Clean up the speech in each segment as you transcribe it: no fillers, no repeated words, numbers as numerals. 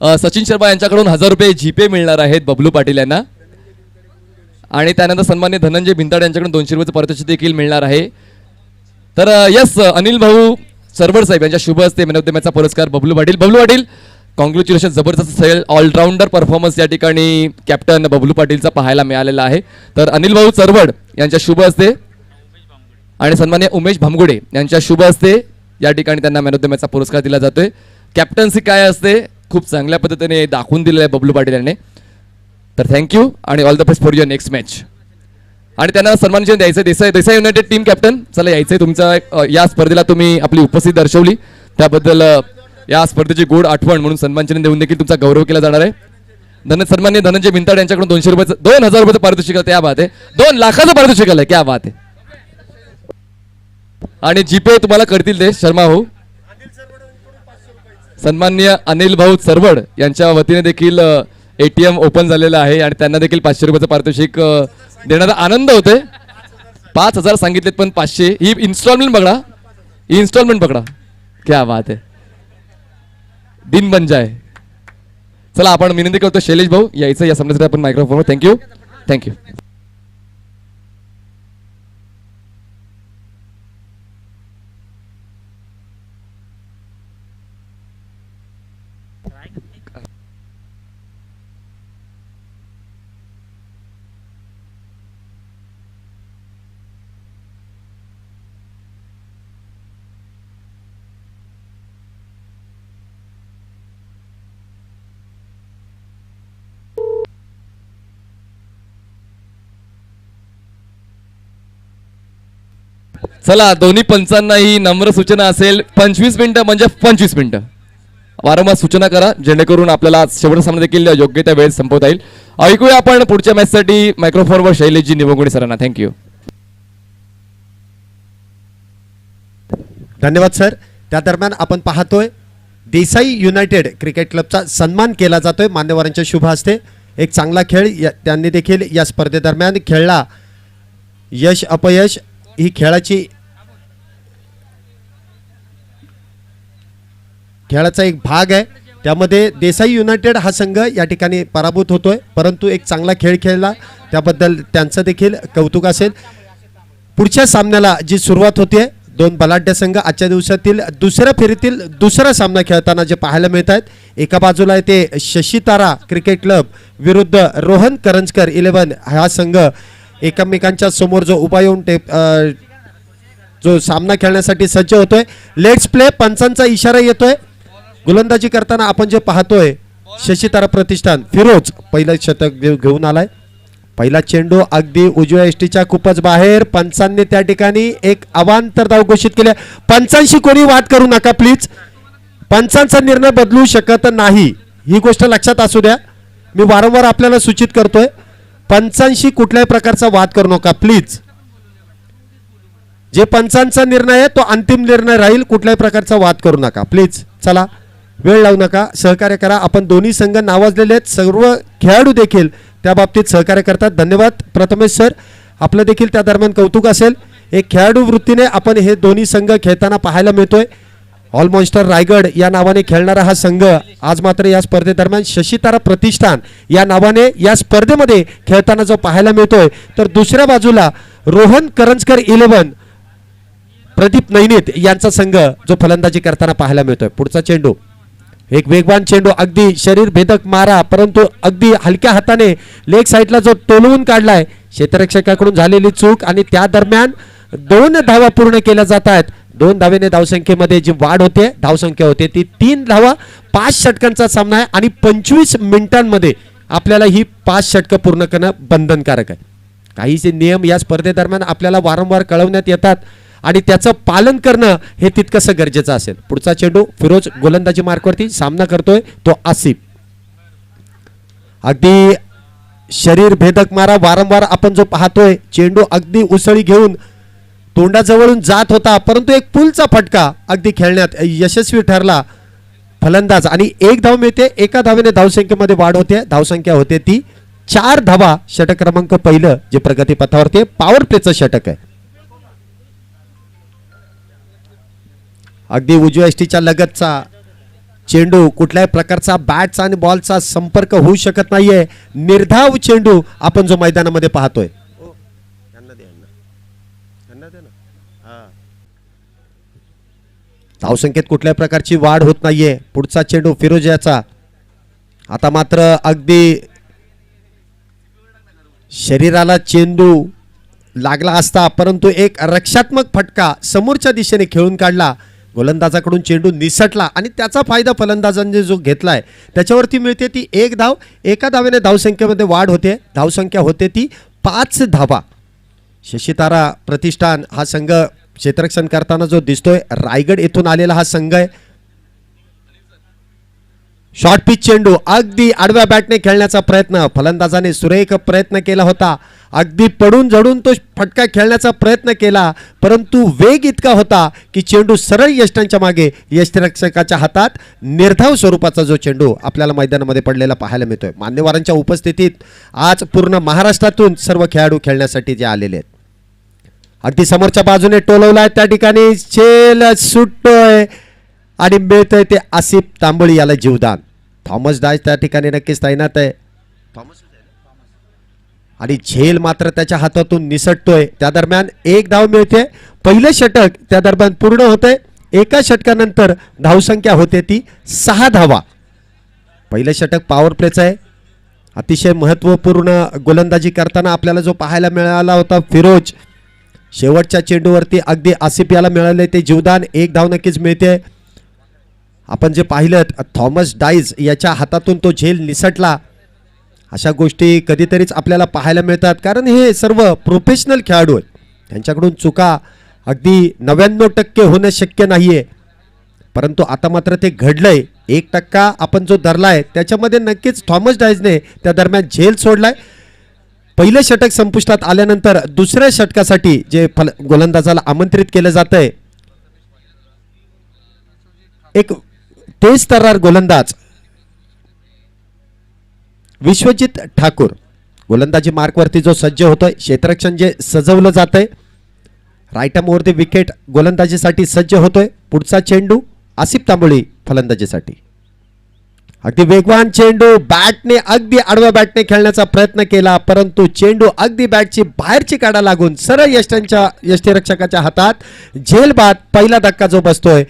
सचिन शर्मा यांच्याकडून 1000 रुपये जीपे मिळणार आहेत बबलू पाटील यांना. आणि त्यानंतर सन्मान्य धनंजय भिंताड यांच्याकडून 200 रुपयाचं पारितोषिक देखील मिळणार आहे. तर यस अनिल भाऊ सरवड साहेब यांच्या शुभ हस्ते मॅन ऑफ द मॅचचा पुरस्कार बबलू पाटील कॉंग्रॅच्युलेशन. जबरदस्त सेल ऑलराऊंडर परफॉर्मन्स या ठिकाणी कॅप्टन बबलू पाटीलचा पाहायला मिळालेला आहे. तर अनिल भाऊ सरवड यांच्या शुभ हस्ते आणि सन्मान्य उमेश भामगुडे यांच्या शुभ हस्ते या ठिकाणी त्यांना मॅन ऑफ द मॅचचा पुरस्कार दिला जातोय. कॅप्टन्सी काय असते खूप चांगल्या पद्धतीने दाखवून दिलेलं आहे बबलू पाटील यांनी. तर थँक्यू आणि all the best for your next match. आणि त्यांना सन्मान द्यायचं देसाई युनायटेड टीम कॅप्टन चला यायचंय तुमचा या स्पर्धेला तुम्ही आपली उपस्थिती दर्शवली त्याबद्दल या स्पर्धेची गोड आठवण म्हणून सन्मानचिन्ह देऊन देखील तुमचा गौरव केला जाणार आहे. सन्मान्य धनंजय भिंताड यांच्याकडून 200 रुपयाचं 2000 रुपयाचं पारितोषिक आहे. त्या बात आहे 2 लाखाचं पारितोषिक आहे. क्या बात आहे. आणि जीपे तुम्हाला करतील ते शर्मा भाऊ. सन्मान्य अनिल भाऊ सरवड यांच्या वतीने देखील ATM ओपन झालेलं आहे आणि त्यांना देखील 500 रुपयाचं पारितोषिक देण्याचा आनंद होतोय. 5000 सांगितलेत पण 500 ही इन्स्टॉलमेंट पकडा. क्या बात आहे. दिन बन जाए. चला आपण विनंती करतो शैलेश भाऊ यायचं या समजासाठी आपण मायक्रोफोनवर. थँक्यू. चला दोन्ही पंचांनाही नम्र सूचना असेल 25 मिनिटं म्हणजे 25 मिनिटं वारंवार सूचना करा जेणेकरून आपल्याला शेवटचा सामना देखील योग्य त्या वेळेत संपवता येईल. ऐकूया आपण पुढच्या मॅचसाठी मायक्रोफोनवर शैलेशजी निवंगुडे सरांना. थँक्यू. धन्यवाद सर. त्या दरम्यान आपण पाहतोय देसाई युनायटेड क्रिकेट क्लबचा सन्मान केला जातोय मान्यवरांच्या शुभ हस्ते. एक चांगला खेळ त्यांनी देखील या स्पर्धेदरम्यान खेळला. यश अपयश ही खेळाचा एक भाग आहे. त्यामध्ये देसाई युनायटेड हा संघ या ठिकाणी पराभूत होतोय परंतु एक चांगला खेळ खेळला त्याबद्दल त्यांचं देखील कौतुक असेल. पुढच्या सामन्याला जी सुरुवात होते 2 बलाढ्य संघ आजच्या दिवसातील दुसऱ्या फेरीतील दुसरा सामना खेळताना जे पाहायला मिळत आहेत. एका बाजूला आहे ते शशीतारा क्रिकेट क्लब विरुद्ध रोहन करंजकर 11 हा संघ एकमेकांच्या समोर जो उभा येऊन जो सामना खेळण्यासाठी सज्ज होतोय. Let's play. पंचांचा इशारा येतोय. गोलंदाजी करताना आपण जे पाहतोय शशीतारा प्रतिष्ठान फिरोज पहिलं शतक घेऊन आलाय. पहिला चेंडू अगदी उजव्या एसटीच्या खूपच बाहेर. पंचांनी त्या ठिकाणी एक अवांतर धाव घोषित केल्या. पंचांशी कोणी वाद करू नका प्लीज. पंचांचा निर्णय बदलू शकत नाही ही गोष्ट लक्षात असू द्या. मी वारंवार आपल्याला सूचित करतोय पंचांशी कुठल्याही प्रकारचा वाद करू नका प्लीज. जे पंचांचा निर्णय आहे तो अंतिम निर्णय राहील. कुठल्याही प्रकारचा वाद करू नका प्लीज. चला वेळ लावू नका सहकार्य करा. आपण दोन्ही संघ नावाजलेले आहेत. सर्व खेळाडू देखील त्या बाबतीत सहकार्य करतात. धन्यवाद प्रथमेश सर. आपलं देखील त्या दरम्यान कौतुक असेल. एक खेळाडू वृत्तीने आपण हे दोन्ही संघ खेळताना पाहायला मिळतोय. ऑल मॉन्स्टर रायगड या नावाने खेळणारा हा संघ आज मात्र या स्पर्धेदरम्यान शशीतारा प्रतिष्ठान या नावाने या स्पर्धेमध्ये खेळताना जो पाहायला मिळतोय. तर दुसऱ्या बाजूला रोहन करंजकर 11 प्रदीप नैनित यांचा संघ जो फलंदाजी करताना पाहायला मिळतोय. पुढचा चेंडू एक वेगवान चेंडू अगदी शरीर भेदक मारा परंतु अगदी हलक्या हाताने लेग साईडला जो टोलवून काढलाय क्षेत्ररक्षकाकडून झालेली चूक आणि त्या दरम्यान 2 धावा पूर्ण केल्या जात आहेत. 2 धावेने धावसंख्येमध्ये जी वाढ होते धावसंख्या होते ती 3 धावा. 5 षटकांचा सामना आहे आणि 25 मिनिटांमध्ये आपल्याला ही 5 षटकं पूर्ण करणं बंधनकारक आहे. काही जे नियम या स्पर्धेदरम्यान आपल्याला वारंवार कळवण्यात येतात आणि त्याचं पालन करणं हे तितकंसं गरजेचं असेल. पुढचा चेंडू फिरोज गोलंदाजी मार्कवरती सामना करतोय तो आसिफ. अगदी शरीर भेदक मारा वारंवार आपण जो पाहतोय चेंडू अगदी उसळी घेऊन तोंडाजवळून जात होता परंतु एक पुलचा फटका अगदी खेळण्यात यशस्वी ठरला फलंदाज आणि 1 धाव मिळते. एका धावेने धावसंख्येमध्ये वाढ होते. धावसंख्या होते ती 4 धावा. षटक क्रमांक पहिलं जे प्रगती पथावरती पॉवर प्लेचं षटक आहे. अगदी उजव्या एसटीच्या लगतचा चेंडू कुठल्याही प्रकारचा बॅटचा आणि बॉलचा संपर्क होऊ शकत नाहीये. निर्धाव चेंडू आपण जो मैदानामध्ये पाहतोय. धावसंख्येत कुठल्याही प्रकारची वाढ होत नाहीये. पुढचा चेंडू फिरोजियाचा. आता मात्र अगदी शरीराला चेंडू लागला असता, परंतु एक रक्षात्मक फटका समोरच्या दिशेने खेळून काढला. गोलंदाजाकडून चेंडू निसटला आणि त्याचा फायदा फलंदाजांनी जो घेतलाय त्याच्यावरती मिळते ती 1 धाव. एका धावेने धावसंख्येमध्ये वाढ होते. धावसंख्या होते ती 5 धावा. शशीतारा प्रतिष्ठान हा संघ क्षेत्ररक्षण करताना जो दिसतोय, रायगड येथून आलेला हा संघ आहे. शॉर्ट पिच चेंडू अगदी आडव्या बॅटने खेळण्याचा प्रयत्न, फलंदाजाने सुरेख प्रयत्न केला होता. अगदी पडून झडून तो फटका खेळण्याचा प्रयत्न केला, परंतु वेग इतका होता की चेंडू सरळ यष्टांच्या मागे यष्टिरक्षकाच्या हातात निर्धाव स्वरूपाचा जो चेंडू आपल्याला मैदानामध्ये पडलेला पाहायला मिळतोय. मान्यवरांच्या उपस्थितीत आज पूर्ण महाराष्ट्रातून सर्व खेळाडू खेळण्यासाठी जे आलेले आहेत. अगदी समोरच्या बाजूने टोलवलाय, त्या ठिकाणी चेल सुटतोय आणि मिळतंय ते आसिफ तांबोळी याला जीवदान. थॉमस डायस त्या ठिकाणी नक्कीच तैनात आहे. आणि झेल मात्र त्याच्या हातातून निसटतोय. त्या दरम्यान 1 धाव मिळते. पहिले षटक त्या दरम्यान पूर्ण होते. एका षटकानंतर धावसंख्या होते ती 6 धावा. पहिले षटक पॉवर प्लेचं आहे. अतिशय महत्त्वपूर्ण गोलंदाजी करताना आपल्याला जो पाहायला मिळाला होता फिरोज, शेवटच्या चेंडूवरती अगदी आसिफ याला मिळाले ते जीवदान. 1 धाव नक्कीच मिळते. आपण जे पाहिलं थॉमस डाईज याच्या हातातून तो झेल निसटला. अशा गोष्टी कधीतरीच आपल्याला पाहायला मिळतात, कारण हे सर्व प्रोफेशनल खेळाडू आहेत. त्यांच्याकडून चुका अगदी 99% होणं शक्य नाहीये, परंतु आता मात्र ते घडलंय. 1% आपण जो धरलाय त्याच्यामध्ये नक्कीच थॉमस डाईजने त्या दरम्यान झेल सोडलाय. पहिलं षटक संपुष्टात आल्यानंतर दुसऱ्या षटकासाठी जे गोलंदाजाला आमंत्रित केलं जातंय, एक तेज तर्रार गोलंदाज विश्वजित ठाकूर गोलंदाजी मार्कवरती जो सज्ज होतोय, क्षेत्ररक्षण जे सजवलं जातंय, right arm over the wicket गोलंदाजीसाठी सज्ज होतोय. पुढचा चेंडू आसिफ तांबोळी फलंदाजीसाठी. अगदी वेगवान चेंडू, बॅटने अगदी आडव्या बॅटने खेळण्याचा प्रयत्न केला, परंतु चेंडू अगदी बॅटची बाहेरची काढा लागून सरळ यष्टिरक्षकाच्या हातात झेल बाद. पहिला धक्का जो बसतोय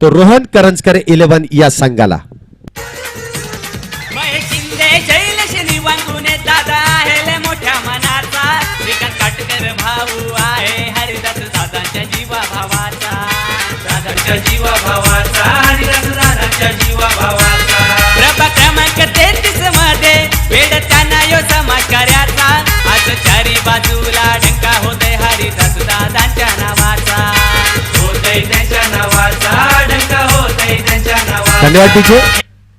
तो रोहन करंजकर 11 या संघाला. दादा आहे मोठ्या मनाचा, विकास काटकर भाऊ आहे हरिदास दादांच्या जीवा भावाचा, दादांच्या जीवा भावाचा, हरिदास दादांच्या जीवा भावाचा. प्रभाग क्रमांक 33 मध्ये वेडताना यो समाजकार्याचा, आज चारी बाजूला डंका होतय हरिदास दादांच्या नावाचा, होतय त्यांच्या नावाचा डंका, होतय त्यांच्या नावाचा. धन्यवाद डीजे.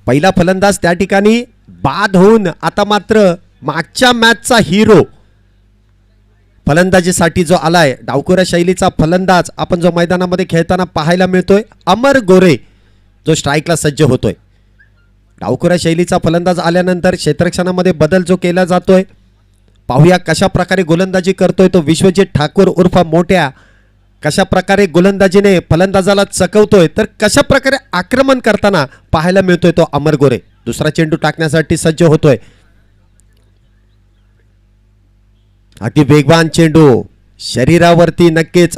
पहिला फलंदाज त्या ठिकाणी बाद होऊन आता मात्र मागच्या मॅचचा हिरो फलंदाजीसाठी जो आलाय, डावखुऱ्या शैलीचा फलंदाज आपण जो मैदानामध्ये खेळताना पाहायला मिळतोय, अमर गोरे जो स्ट्राईकला सज्ज होतोय. डावखुऱ्या शैलीचा फलंदाज आल्यानंतर क्षेत्ररक्षणामध्ये बदल जो केला जातोय, पाहूया कशा प्रकारे गोलंदाजी करतोय तो विश्वजित ठाकूर उर्फ मोठ्या. कशा प्रकारे गोलंदाजीने फलंदाजाला चकवतोय, तर कशा प्रकारे आक्रमण करताना पाहायला मिळतोय तो अमर गोरे. दुसरा चेंडू टाकण्यासाठी सज्ज होतोय. अगदी वेगवान चेंडू, शरीरावरती नक्कीच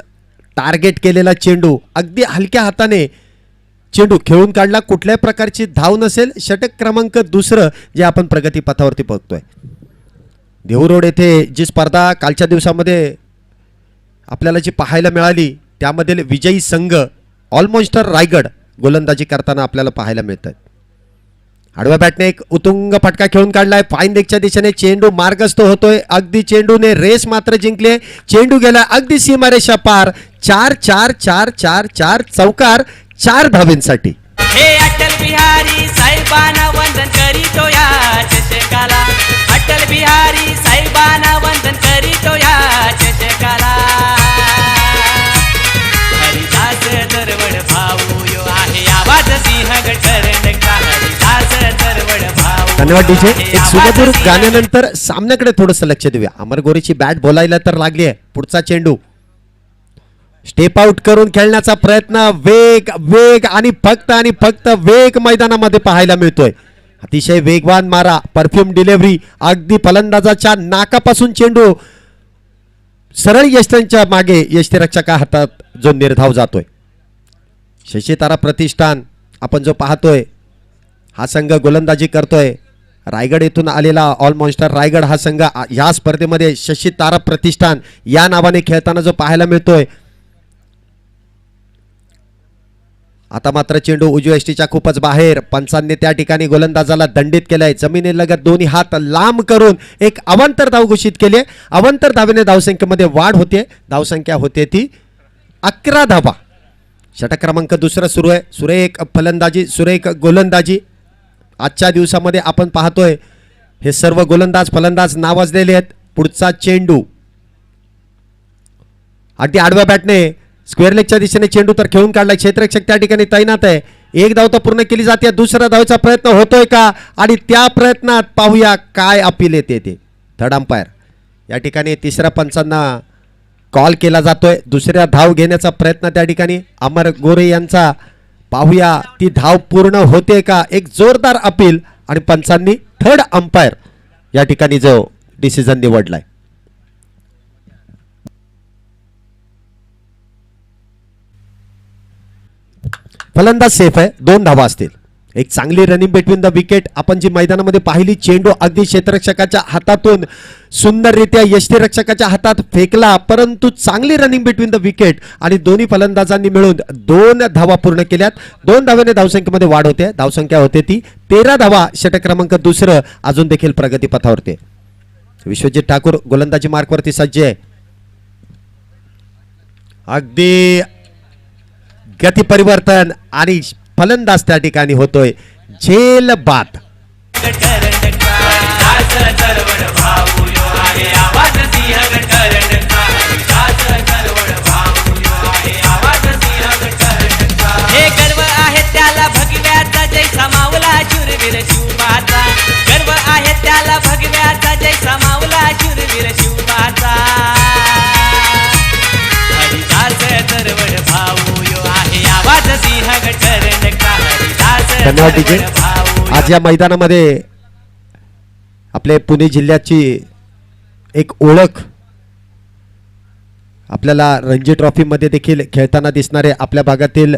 टार्गेट केलेला चेंडू, अगदी हलक्या हाताने चेंडू खेळून काढला. कुठल्याही प्रकारची धाव नसेल. षटक क्रमांक 2 जे आपण प्रगतीपथावरती बघतोय. देहू येथे जी स्पर्धा कालच्या दिवसामध्ये आपल्याला जी पाहायला मिळाली, त्यामधील विजयी संघ ऑलमोस्टर रायगड गोलंदाजी करताना आपल्याला पाहायला मिळतात. आडव्या बॅटने एक उतुंग फटका खेळून काढलाय. फाईन लेगच्या दिशेने चेंडू मार्गस्थ होतोय. अगदी चेंडूने रेस मात्र जिंकले. चेंडू गेला अगदी सीमारेषा पार. 4-4-4-4-4 चौकार 4 धावेंसाठी. हे अटल बिहारी साहेबांना वंदन करीतो या चषकाला, अटल बिहारी साहेबांना वंदन करीतो या चषकाला. हरिदास दरवड भाऊ यो आहे आवाज सिंहगड करंडका, हरिदास दरवड भाऊ. धन्यवाद डीजे. एक सुमधुर गाण्यानंतर सामन्याकडे थोडंसं लक्ष देऊया. अमर गोरेची बॅट बोलायला तर लागली आहे. पुढचा चेंडू स्टेप आउट करून खेळण्याचा प्रयत्न, वेग वेग आणि फक्त वेग मैदानामध्ये पाहायला मिळतोय. अतिशय वेगवान मारा, परफ्यूम डिलिव्हरी, अगदी फलंदाजाच्या नाकापासून चेंडू सरळ यष्टींच्या मागे यष्टीरक्षका हातात जो निर्धाव जातोय. शशीतारा प्रतिष्ठान आपण जो पाहतोय, हा संघ गोलंदाजी करतोय. रायगड येथून आलेला ऑल मॉन्स्टर रायगड हा संघ या स्पर्धेमध्ये शशीतारा प्रतिष्ठान या नावाने खेळताना जो पाहायला मिळतोय. आता मात्र चेंडू उजव्या यष्टीच्या खूपच बाहेर. पंचांनी त्या ठिकाणी गोलंदाजाला दंडित केलाय. जमिनीलगत दोन्ही हात लांब करून एक अवांतर धाव घोषित केली. अवांतर धावेने धावसंख्येमध्ये वाढ होते. धावसंख्या होते ती 11 धावा. षटक क्रमांक दुसरं सुरू आहे. सुरेख फलंदाजी, सुरेख गोलंदाजी आजच्या दिवसामध्ये आपण पाहतोय. हे सर्व गोलंदाज फलंदाज नावाजलेले आहेत. पुढचा चेंडू अगदी आडव्या बॅटने स्क्वेअर लेगच्या दिशेने चेंडू तर खेळून काढलाय. क्षेत्ररक्षक त्या ठिकाणी तैनात आहे. एक धाव तर पूर्ण केली जाते. दुसऱ्या धावेचा प्रयत्न होतोय का, आणि त्या प्रयत्नात पाहूया काय अपील येते ते. थर्ड अंपायर या ठिकाणी तिसऱ्या पंचांना कॉल केला जातोय. दुसऱ्या धाव घेण्याचा प्रयत्न त्या ठिकाणी अमर गोरे यांचा. पाहूया ती धाव पूर्ण होते का. एक जोरदार अपील आणि पंचांनी थर्ड अंपायर या ठिकाणी जो डिसिजन निवडलाय. फलंदाज सेफ आहे. 2 धावा असतील. एक चांगली रनिंग बिटवीन द विकेट आपण जी मैदानामध्ये पाहिली. चेंडू अगदी क्षेत्ररक्षकाच्या हातातून सुंदररित्या यष्टीरक्षकाच्या हातात फेकला, परंतु चांगली रनिंग बिटवीन द विकेट आणि दोन्ही फलंदाजांनी मिळून 2 धावा पूर्ण केल्यात. 2 धावेने धावसंख्येमध्ये वाढ होते. धावसंख्या होते ती 13 धावा. षटक क्रमांक दुसरं अजून देखील प्रगतीपथावरती. विश्वजित ठाकूर गोलंदाजी मार्कवरती सज्ज आहे. अगदी गती परिवर्तन आणि फलंदाज त्या ठिकाणी होतोय झेल बाद. हे गर्व आहे त्याला भगव्याचा जैसा मावला शूरवीर शिवबाचा. गर्व आहे त्याला भगव्याचा जैसा मावला शूरवीर शिवबाचा. हरिदास तरवड भाऊ यो आहे आवाज सिंहगड कर्णका. हरिदास धन्यवाद डीजे. आज या मैदानामध्ये आपले पुणे जिल्ह्याची एक ओळख आपल्याला रणजी ट्रॉफीमध्ये देखील खेळताना दिसणारे आपल्या भागातील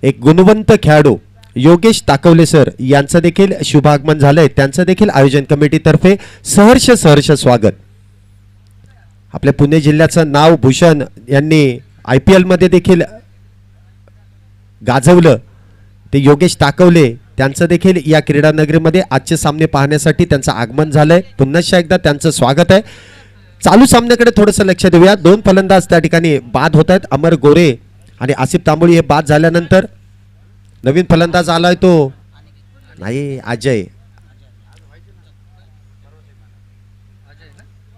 एक गुणवंत खेळाडू योगेश ताकवले सर यांचं देखील शुभागमन झालंय. त्यांचं देखील आयोजन कमिटीतर्फे सहर्ष स्वागत. आपल्या पुणे जिल्ह्याचं नाव भूषण यांनी IPL मध्ये देखील गाजवलं ते योगेश ताकवले. त्यांचं देखील या क्रीडा नगरीमध्ये आजचे सामने पाहण्यासाठी त्यांचं आगमन झालंय. पुन्हा एकदा त्यांचं स्वागत आहे. चालू सामन्याकडे थोडंसं लक्ष देऊया. 2 फलंदाज त्या ठिकाणी बाद होत आहेत. अमर गोरे आणि आसिफ तांबोळी हे बाद झाल्यानंतर नवीन फलंदाज आलाय तो नाही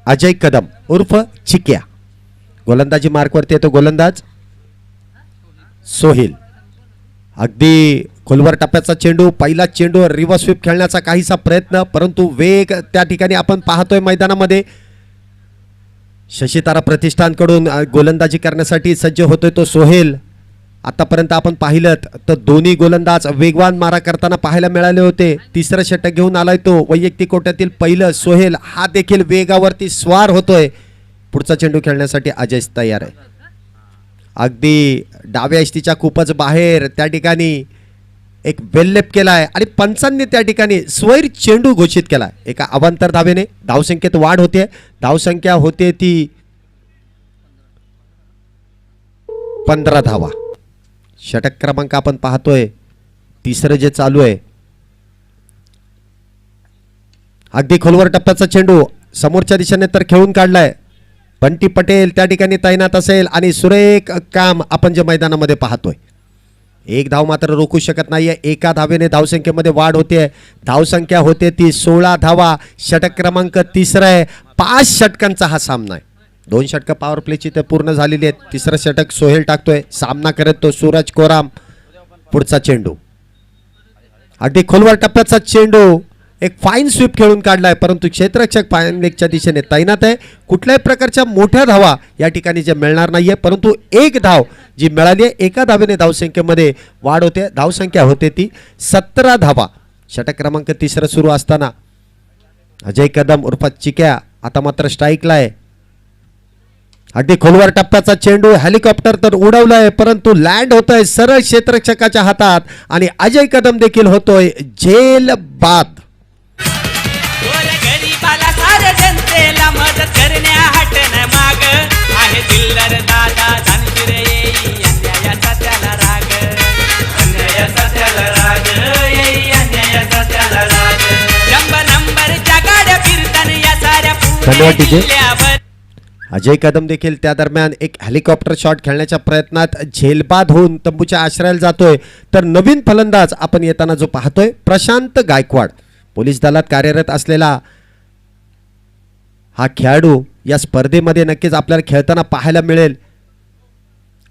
अजय कदम उर्फ चिक्या. गोलंदाजी मार्कवरती येतो गोलंदाज सोहिल. अगदी खोलवर टप्प्याचा चेंडू. पहिला चेंडू रिव्हर्स स्वीप खेळण्याचा काहीसा प्रयत्न, परंतु वेग त्या ठिकाणी आपण पाहतोय मैदानामध्ये. शशीतारा प्रतिष्ठानकडून गोलंदाजी करण्यासाठी सज्ज होतोय तो सोहेल. आतापर्यंत आपण पाहिलं तर दोन्ही गोलंदाज वेगवान मारा करताना पाहायला मिळाले होते. तिसरं षटक घेऊन आलाय तो वैयक्तिक कोट्यातील पहिलं सोहेल. हा देखील वेगावरती स्वार होतोय. पुढचा चेंडू खेळण्यासाठी अजय तयार आहे. अगदी डाव्या यष्टीच्या खूपच बाहेर त्या ठिकाणी एक वेल्लेप केलाय आणि पंचांनी त्या ठिकाणी स्वैर चेंडू घोषित केलाय. एका अवांतर धावेने धावसंख्येत वाढ होते. धावसंख्या होते ती 15 धावा. षटक क्रमांक आपण पाहतोय तिसरं जे चालू आहे. अगदी खोलवर टप्प्याचा चेंडू समोरच्या दिशेने तर खेळून काढलाय. बंटी पटेल त्या ठिकाणी तैनात असेल आणि सुरेख काम आपण जे मैदानामध्ये पाहतोय. एक धाव मात्र रोखू शकत नाहीये. एका धावेने धावसंख्येमध्ये वाढ होते. धावसंख्या होते ती 16 धावा. षटक क्रमांक तिसरा आहे. 5 षटकांचा हा सामना आहे. 2 षटकं पॉवर प्लेची ते पूर्ण झालेली आहेत. तिसरं षटक सोहेल टाकतोय. सामना करत तो सूरज कोराम. पुढचा चेंडू अगदी खोलवर टप्प्याचा चेंडू एक फाईन स्वीप खेळून काढलाय, परंतु क्षेत्ररक्षक फाईन लेगच्या दिशेने तैनात आहे. कुठल्याही प्रकारच्या मोठ्या धावा या ठिकाणी जे मिळणार नाहीये, परंतु एक धाव जी मिळाली आहे, एका धावेने धावसंख्येमध्ये वाढ होते. धावसंख्या होते ती 17 धावा. षटक क्रमांक 3 सुरू असताना अजय कदम उर्फ चिक्या आता मात्र स्ट्राईकला आहे. अगदी खोलवर टप्प्याचा चेंडू हेलिकॉप्टर तर उडवलाय, परंतु लँड होतोय सरळ क्षेत्ररक्षकाच्या हातात आणि अजय कदम देखील होतोय झेल बाद. गरीबाला साऱ्या जनतेला मदत करण्या हटन माग आहे दिलदार दादा धनशिरे येई अन्यायाचा त्याला राग अन्यायाचा त्याला राग येई अन्यायाचा त्याला राग. नंबरच्या गाड्या फिरताना या साऱ्या धन्यवाद पुणे DJ. जिल्ह्यावर अजय कदम देखील त्या दरम्यान एक हेलिकॉप्टर शॉट खेळण्याच्या प्रयत्नात झेलबाद होऊन तंबूच्या आश्रयाला जातोय. तर नवीन फलंदाज आपण येताना जो पाहतोय प्रशांत गायकवाड, पोलीस दलात कार्यरत असलेला हा खेळाडू या स्पर्धेमध्ये नक्कीच आपल्याला खेळताना पाहायला मिळेल.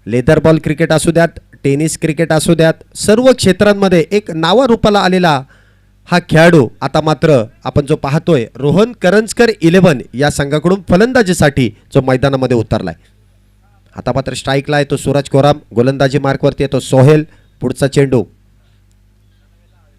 लेदर बॉल क्रिकेट असू द्यात, टेनिस क्रिकेट असू द्यात, सर्व क्षेत्रांमध्ये एक नावारूपाला आलेला हा खेळाडू आता मात्र आपण जो पाहतोय रोहन करंजकर 11 या संघाकडून फलंदाजीसाठी जो मैदानामध्ये उतरलाय. आता मात्र स्ट्राईकला आहे तो सूरज कोराम, गोलंदाजी मार्कवरती येतो सोहेल. पुढचा चेंडू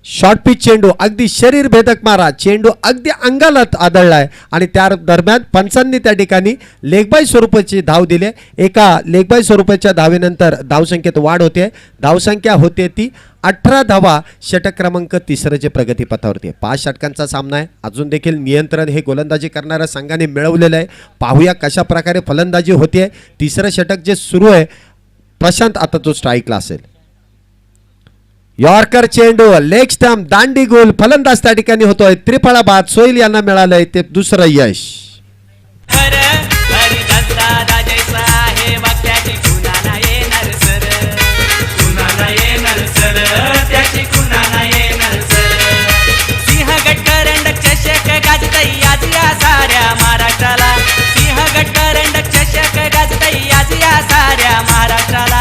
शॉर्ट पिच चेंडू, अगदी शरीर भेदक मारा, चेंडू अगदी अंगाला आदळलाय आणि त्या दरम्यान पंचांनी त्या ठिकाणी लेगबाय स्वरूपाची धाव दिली. एका लेगबाय स्वरूपाच्या धावेनंतर धावसंख्येत वाढ होते. धावसंख्या होते ती 18 धावा. षटक क्रमांक 3 जे प्रगतीपथावरती आहे. 5 षटकांचा सामना आहे. अजून देखील नियंत्रण हे गोलंदाजी करणाऱ्या संघाने मिळवलेलं आहे. पाहूया कशा प्रकारे फलंदाजी होते. 3रं षटक जे सुरू आहे, प्रशांत आता तो स्ट्राईकला असेल. यॉर्कर चेंडू लेग स्टंप दांडी गोल, फलंदाज त्या ठिकाणी होतोय त्रिफळा बाद. सोहेल यांना मिळालंय ते दुसरं यश. हरिदास दादा जैसा आहे वाक्याची कुणाला येणार सर कुणाला येणार सर त्याची कुणाला येणार सर. सिंहगड करंडक चषक गाजतई आज या साऱ्या महाराष्ट्राला सिंहगड करंडक चषक गाजतई आज या साऱ्या महाराष्ट्राला.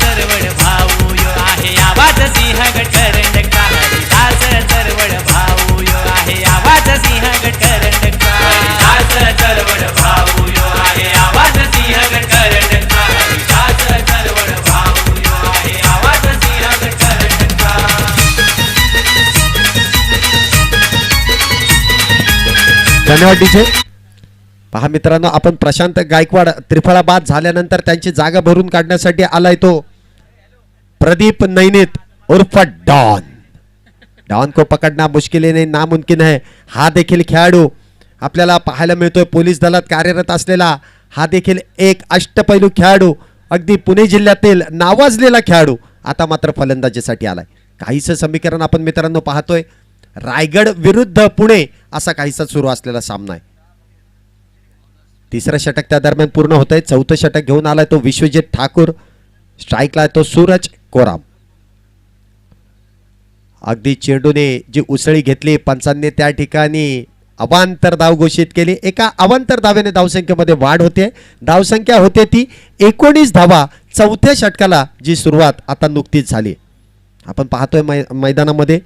चरवड भाऊ यो आहे आवाज सिंहगड करंडकचा हरिदास चरवड भाऊ यो आहे आवाज सिंहगड करंडकचा हरिदास चरवड भाऊ यो आहे आवाज सिंहगड करंडकचा हरिदास चरवड भाऊ यो आहे आवाज सिंहगड करंडकचा. धन्यवाद डीजे. पहा मित्रांनो, आपण प्रशांत गायकवाड त्रिफळा बाद झाल्यानंतर त्यांची जागा भरून काढण्यासाठी आलाय तो प्रदीप नैनित उर्फ डॉन. डॉन को पकडना मुश्किल नहीं नामुमकिन है. हा देखील खेळाडू आपल्याला पाहायला मिळतोय. पोलीस दलात कार्यरत असलेला हा देखील एक अष्टपैलू खेळाडू, अगदी पुणे जिल्ह्यातील नावाजलेला खेळाडू आता मात्र फलंदाजीसाठी आलाय. काहीसं समीकरण आपण मित्रांनो पाहतोय. रायगड विरुद्ध पुणे असा काहीसा सुरू असलेला सामना आहे. 3रं षटक त्या दरम्यान पूर्ण होत आहे. 4थं षटक घेऊन आलाय तो विश्वजित ठाकूर. स्ट्राईकला आहे तो सूरज कोराम. अगदी चेंडूने जी उसळी घेतली, पंचांनी त्या ठिकाणी अवांतर धाव घोषित केली. एका अवांतर धावेने धावसंख्येमध्ये वाढ होते. धावसंख्या होते ती 19 धावा. 4थ्या षटकाला जी सुरुवात आता नुकतीच झाली. आपण पाहतोय मैदानामध्ये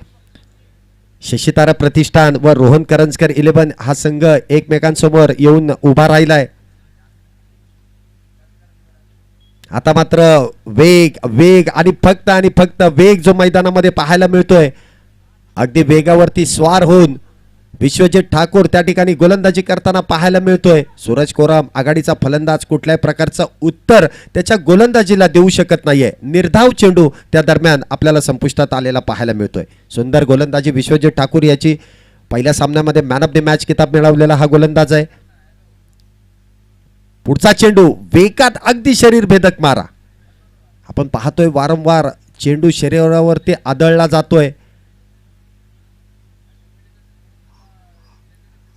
शशितारा प्रतिष्ठान व रोहन करंजकर 11 हा संघ एकमेकांसमोर येऊन उभा राहिलाय. आता मात्र वेग वेग आणि फक्त वेग जो मैदानामध्ये पाहायला मिळतोय. अगदी वेगावरती स्वार होऊन विश्वजित ठाकूर त्या ठिकाणी गोलंदाजी करताना पाहायला मिळतोय. सूरज कोराम आघाडीचा फलंदाज कुठल्याही प्रकारचं उत्तर त्याच्या गोलंदाजीला देऊ शकत नाहीये. निर्धाव चेंडू त्या दरम्यान आपल्याला संपुष्टात आलेला पाहायला मिळतोय. सुंदर गोलंदाजी विश्वजित ठाकूर याची. पहिल्या सामन्यामध्ये मॅन ऑफ द मॅच किताब मिळवलेला हा गोलंदाज आहे. पुढचा चेंडू वेगात अगदी शरीर भेदक मारा. आपण पाहतोय वारंवार चेंडू शरीरावरती आदळला जातोय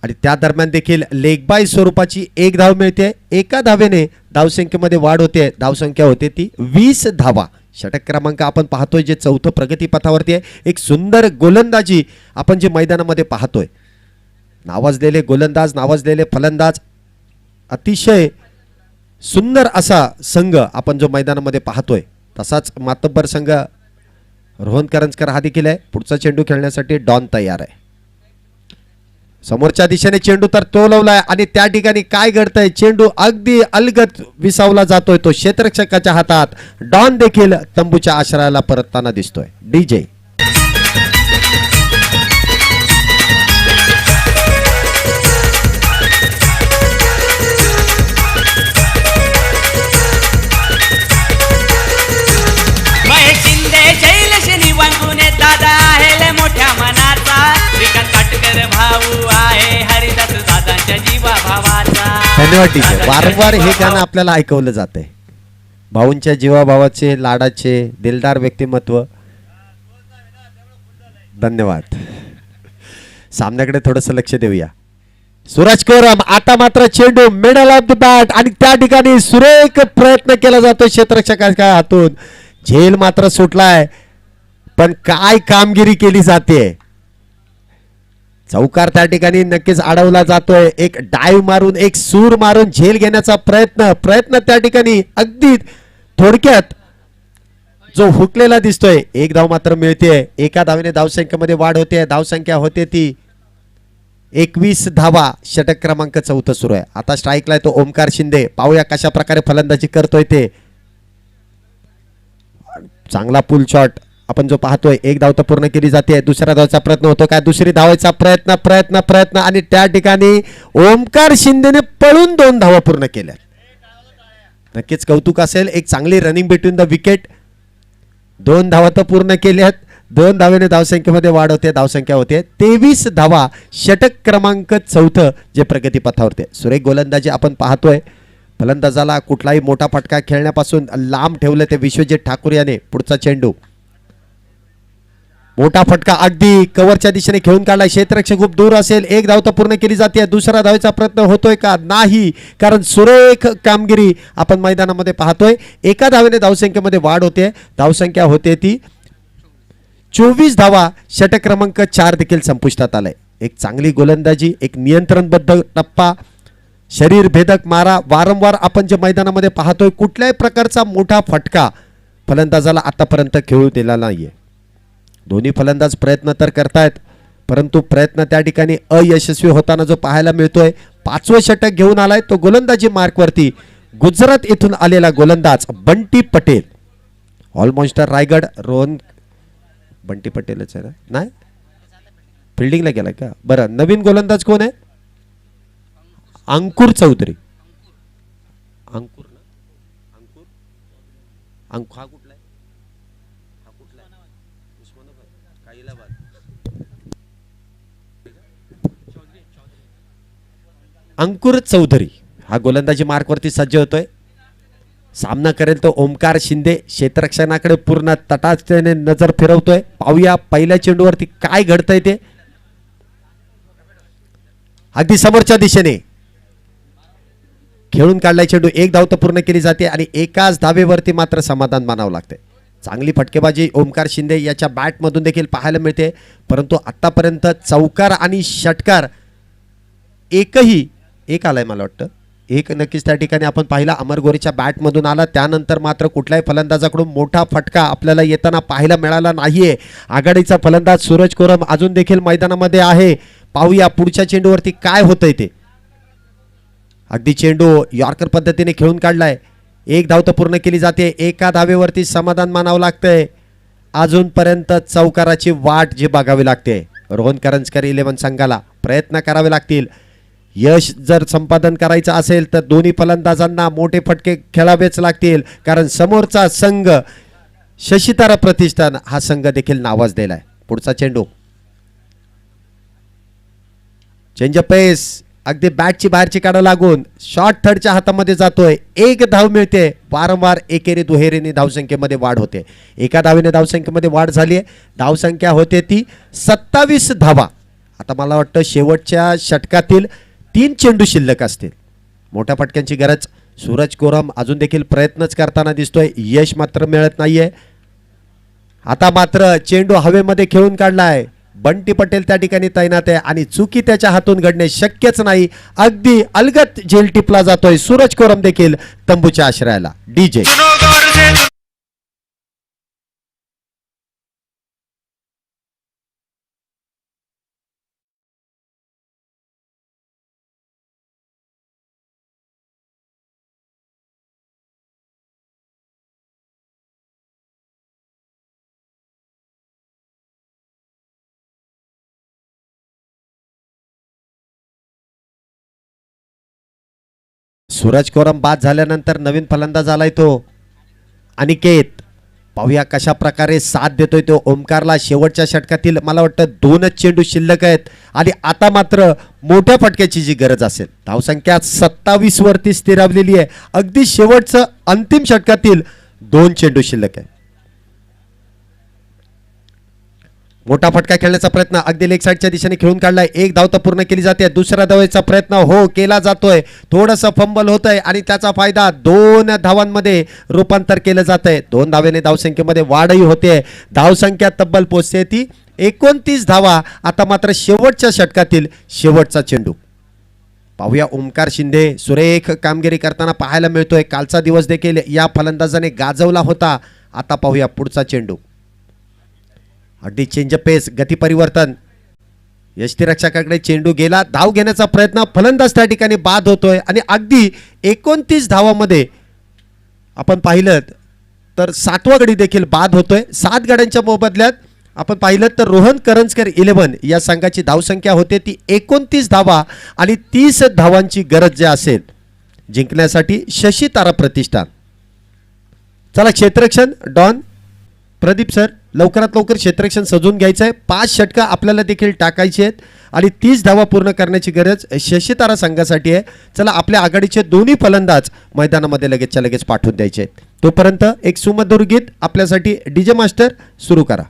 आणि त्या दरम्यान देखील लेग बाय स्वरूपाची एक धाव मिळते. एका धावेने धावसंख्येमध्ये वाढ होते. धावसंख्या होते ती 20 धावा. षटक क्रमांक आपण पाहतोय जे 4थं प्रगतीपथावरती आहे. एक सुंदर गोलंदाजी आपण जे मैदानामध्ये पाहतोय. नावाजलेले गोलंदाज, नावाजलेले फलंदाज, अतिशय सुंदर असा संघ आपण जो मैदानामध्ये पाहतोय. तसाच मातब्बर संघ रोहन करंजकर हा देखील आहे. पुढचा चेंडू खेळण्यासाठी डॉन तयार आहे. समोरच्या दिशेने चेंडू तर तोलवलाय आणि त्या ठिकाणी काय घडतंय, चेंडू अगदी अलगद विसावला जातोय. तो क्षेत्ररक्षकाच्या हातात. डॉन देखील तंबूच्या आश्रयाला परतताना दिसतोय. डीजे महेश शिंदे शैलशनी वांगुने दादा आहे लय मोठ्या मनाचा. श्रीकांत काटकर भाऊ आहे हरिदास दादांच्या जीवा भावाचा. धन्यवाद डीजे. वारंवार हे गाणं आपल्याला ऐकवलं जाते. भाऊंच्या जीवाभावाचे, लाडाचे, दिलदार व्यक्तिमत्व. धन्यवाद. सामन्याकडे थोडस लक्ष देऊया. सूरज कोरम आता मात्र चेंडू मिडल ऑफ द बॅट आणि त्या ठिकाणी सुरेख प्रयत्न केला जातो क्षेत्ररक्षकाच्या हातून. झेल मात्र सुटलाय, पण काय कामगिरी केली जाते. चौकार त्या ठिकाणी नक्कीच अडवला जातोय. एक डाईव्ह मारून, एक सूर मारून झेल घेण्याचा प्रयत्न त्या ठिकाणी अगदी थोडक्यात जो हुकलेला दिसतोय. एक धाव मात्र मिळते. एका धावेने धावसंख्येमध्ये वाढ होते. धावसंख्या होते ती 21 धावा. षटक क्रमांक 4 सुरू आहे. आता स्ट्राईकला तो ओमकार शिंदे. पाहूया कशा प्रकारे फलंदाजी करतोय ते. चांगला पुल शॉट आपण जो पाहतोय. एक धाव तर पूर्ण केली जाते. दुसऱ्या धावचा प्रयत्न होतो काय, दुसरी धावायचा प्रयत्न आणि त्या ठिकाणी ओमकार शिंदेने पळून 2 धावा पूर्ण केल्या. नक्कीच कौतुक असेल. एक चांगली रनिंग बिटवीन द विकेट. 2 धावा तर पूर्ण केल्यात. 2 धावेने धावसंख्येमध्ये वाढ होते. धावसंख्या होते 23 धावा. षटक क्रमांक 4 जे प्रगती पथावरते. सुरेख गोलंदाजी आपण पाहतोय. फलंदाजाला कुठलाही मोठा फटका खेळण्यापासून लांब ठेवलं ते विश्वजित ठाकूर याने. पुढचा चेंडू मोठा फटका अगदी कव्हरच्या दिशेने खेळून काढला. क्षेत्ररक्षक खूप दूर असेल. एक धाव तर पूर्ण केली जाते. दुसरा धावेचा प्रयत्न होतोय का, नाही, कारण सुरेख कामगिरी आपण मैदानामध्ये पाहतोय. एका धावेने धावसंख्येमध्ये वाढ होते. धावसंख्या होते ती 24 धावा. षटक क्रमांक 4 देखील संपुष्टात आलाय. एक चांगली गोलंदाजी, एक नियंत्रणबद्ध टप्पा, शरीर भेदक मारा. वारंवार आपण जे मैदानामध्ये पाहतोय कुठल्याही प्रकारचा मोठा फटका फलंदाजाला आतापर्यंत खेळू दिला नाहीये. दोन्ही फलंदाज प्रयत्न तर करतायत, परंतु प्रयत्न त्या ठिकाणी अयशस्वी होताना जो पाहायला मिळतोय. 5वं षटक घेऊन आलाय तो गोलंदाजी मार्कवरती गुजरात येथून आलेला गोलंदाज बंटी पटेल. ऑलमोस्ट रायगड. रोहन बंटी पटेलच आहे ना, नाही फिल्डिंगला गेला का. बरं, नवीन गोलंदाज कोण आहे. अंकुर चौधरी. अंकुर ना, अंकुर हा कुठला आहे, हा कुठला आहे, उस्मानाबाद का इलाहाबाद. अंकुर चौधरी हा गोलंदाजी मार्कवरती सज्ज होतोय. सामना करेल तो ओमकार शिंदे. क्षेत्ररक्षणाकडे पूर्ण तटास्थेने नजर फिरवतोय. पाहूया पहिल्या चेंडूवरती काय घडतंय ते. अगदी समोरच्या दिशेने खेळून काढलाय चेंडू. एक धाव तर पूर्ण केली जाते आणि एकाच धावेवरती मात्र समाधान मानावं लागते. चांगली फटकेबाजी ओमकार शिंदे याच्या बॅटमधून देखील पाहायला मिळते, परंतु आतापर्यंत चौकार आणि षटकार एक आलाय मला वाटतं. एक नक्कीच त्या ठिकाणी आपण पाहिला अमर गोरेच्या बॅटमधून आला. त्यानंतर मात्र कुठल्याही फलंदाजाकडून मोठा फटका आपल्याला येताना पाहायला मिळाला नाहीये. आघाडीचा फलंदाज सूरज कोरम अजून देखील मैदानामध्ये आहे. पाहूया पुढच्या चेंडूवरती काय होतंय ते. अगदी चेंडू यॉर्कर पद्धतीने खेळून काढलाय. एक धाव तर पूर्ण केली जाते. एका धावेवरती समाधान मानावं लागतंय. अजूनपर्यंत चौकाराची वाट जी बघावी लागते. रोहन करंजकर 11 संघाला प्रयत्न करावे लागतील. यश जर संपादन करायचं असेल तर दोन्ही फलंदाजांना मोठे फटके खेळावेच लागतील, कारण समोरचा संघ शशितारा प्रतिष्ठान हा संघ देखील नावाजलेला आहे. पुढचा चेंडू चेंजअप पेस अगदी बॅटची बाहेरची काढा लागून शॉर्ट थर्डच्या हातामध्ये जातोय. एक धाव मिळते. वारंवार एकेरी दुहेरीने धावसंख्येमध्ये वाढ होते. एका धावेने धावसंख्येमध्ये वाढ झाली आहे. धावसंख्या होते ती 27 धावा. आता मला वाटतं शेवटच्या षटकातील 3 चेंडू शिल्लक असतील. मोठ्या फटक्यांची गरज. सूरज कोरम अजून देखील प्रयत्नच करताना दिसतोय. यश मात्र मिळत नाहीये. आता मात्र चेंडू हवेमध्ये खेळून काढलाय. बंटी पटेल त्या ठिकाणी तैनात आहे आणि चुकी त्याच्या हातून घडणे शक्यच नाही. अगदी अलगत झेल टिपला जातोय. सूरज कोरम देखील तंबूच्या आश्रयाला. डीजे सूरज कोरम बाद झाल्यानंतर नवीन फलंदाज आलाय तो अनिकेत. पाहूया कशा प्रकारे साथ देतोय तो ओमकारला. शेवटच्या षटकातील मला वाटतं 2च चेंडू शिल्लक आहेत आणि आता मात्र मोठ्या फटक्याची जी गरज असेल. धावसंख्या 27 वरती स्थिरावलेली आहे. अगदी शेवटचं अंतिम षटकातील 2 चेंडू शिल्लक आहे. मोठा फटका खेळण्याचा प्रयत्न अगदी लेग साईडच्या दिशेने खेळून काढलाय. एक धाव तर पूर्ण केली जाते. दुसऱ्या धावेचा प्रयत्न हो केला जातोय. थोडंसं फंबल होत आहे आणि त्याचा फायदा 2 धावांमध्ये रूपांतर केलं जात आहे. 2 धावेने धावसंख्येमध्ये वाढही होते. धावसंख्या तब्बल पोहोचते ती 29 धावा. आता मात्र शेवटच्या षटकातील शेवटचा चेंडू. पाहूया ओमकार शिंदे सुरेख कामगिरी करताना पाहायला मिळतोय. कालचा दिवस देखील या फलंदाजाने गाजवला होता. आता पाहूया पुढचा चेंडू. अगदी चेंज पेस गती परिवर्तन. यष्टीरक्षकाकडे चेंडू गेला. धाव घेण्याचा प्रयत्न फलंदाज त्या ठिकाणी बाद होतोय आणि अगदी 29 धावामध्ये आपण पाहिलं तर 7वा गडी देखील बाद होतोय. 7 गड्यांच्या मोबदल्यात आपण पाहिलं तर रोहन करंजकर 11 या संघाची धावसंख्या होते ती 29 धावा आणि 30 धावांची गरज जे असेल जिंकण्यासाठी शशी तारा प्रतिष्ठान. चला क्षेत्ररक्षण डॉन प्रदीप सर लवकरात लवकर क्षेत्ररक्षण सजवून घ्यायचं आहे. 5 षटकं आपल्याला देखील टाकायची आहेत आणि 30 धावा पूर्ण करण्याची गरज शशीतारा संघासाठी आहे. चला आपल्या आघाडीचे दोन्ही फलंदाज मैदानामध्ये लगेचच्या लगेच पाठवून द्यायचे आहेत. तोपर्यंत एक सुमधुर गीत आपल्यासाठी डीजे मास्टर सुरू करा.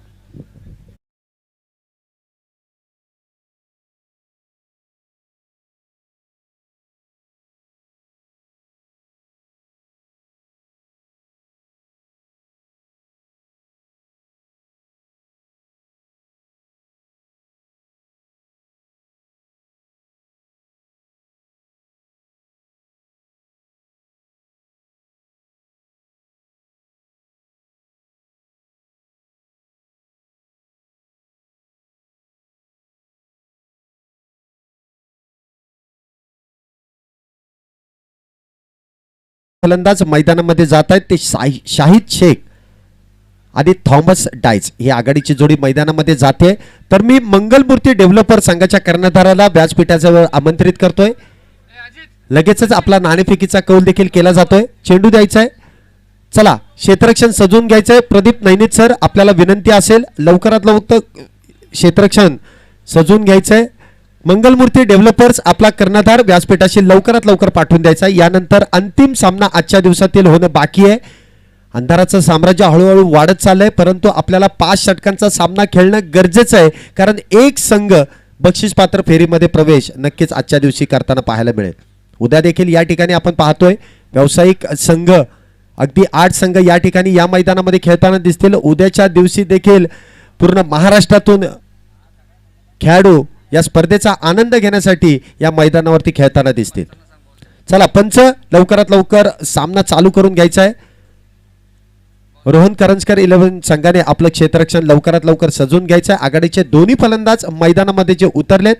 फलंदाज मैदानामध्ये जात आहेत ते शाहिद शेख आणि थॉमस डायस ही आघाडीची जोडी मैदानामध्ये जाते. तर मी मंगलमूर्ती डेव्हलपर संघाच्या कर्णधाराला व्यासपीठाजवळ आमंत्रित करतोय. लगेचच आपला नाणेफेकीचा कौल देखील केला जातोय. चेंडू द्यायचा आहे. चला क्षेत्ररक्षण सजवून घ्यायचंय. प्रदीप नैनित सर आपल्याला विनंती असेल लवकरात लवकर क्षेत्ररक्षण सजवून घ्यायचंय. मंगलमूर्ती डेव्हलपर्स आपला कर्णधार व्यासपीठाशी लवकरात लवकर पाठवून द्यायचा. यानंतर अंतिम सामना आजच्या दिवसातील होणं बाकी आहे. अंधाराचं साम्राज्य हळूहळू वाढत चाललंय परंतु आपल्याला 5 षटकांचा सामना खेळणं गरजेचं आहे कारण एक संघ बक्षीसपात्र फेरीमध्ये प्रवेश नक्कीच आजच्या दिवशी करताना पाहायला मिळेल. उद्या देखील या ठिकाणी आपण पाहतोय व्यावसायिक संघ अगदी 8 संघ या ठिकाणी या मैदानामध्ये खेळताना दिसतील. उद्याच्या दिवशी देखील पूर्ण महाराष्ट्रातून खेळाडू या स्पर्धेचा आनंद घेण्यासाठी या मैदानावरती खेळताना दिसतील. चला पंच लवकरात लवकर सामना चालू करून घ्यायचा आहे. रोहन करंजकर 11 संघाने आपलं क्षेत्ररक्षण लवकरात लवकर सजवून घ्यायचं आहे. आघाडीचे दोन्ही फलंदाज मैदानामध्ये जे उतरलेत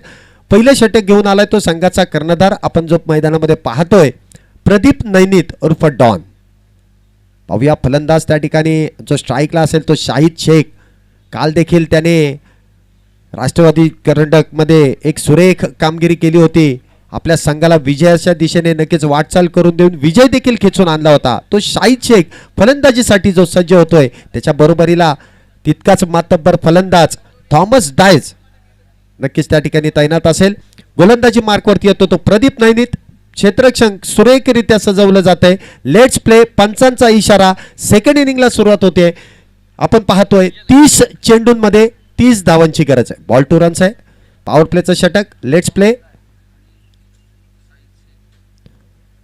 पहिले षटक घेऊन आलाय तो संघाचा कर्णधार आपण जो मैदानामध्ये पाहतोय प्रदीप नैनित उर्फ डॉन. पाहूया फलंदाज त्या ठिकाणी जो स्ट्राईकला असेल तो शाहिद शेख. काल देखील त्याने राष्ट्रवादी कर्नाटकमध्ये एक सुरेख कामगिरी केली होती. आपल्या संघाला विजयाच्या दिशेने नक्कीच वाटचाल करून देऊन विजय देखील खेचून आणला होता. तो शाहिद शेख फलंदाजीसाठी जो सज्ज होतोय त्याच्या बरोबरीला तितकाच मातब्बर फलंदाज थॉमस डायस नक्कीच त्या ठिकाणी तैनात असेल. गोलंदाजी मार्कवरती येतो तो प्रदीप नैनित. क्षेत्ररक्षण सुरेखरित्या सजवलं जात आहे. लेट्स प्ले पंचांचा इशारा. सेकंड इनिंगला सुरुवात होते. आपण पाहतोय 30 चेंडूंमध्ये 30 धावांची गरज आहे. बॉल टू रन्स आहे. पॉवर प्लेचं षटक. Let's play.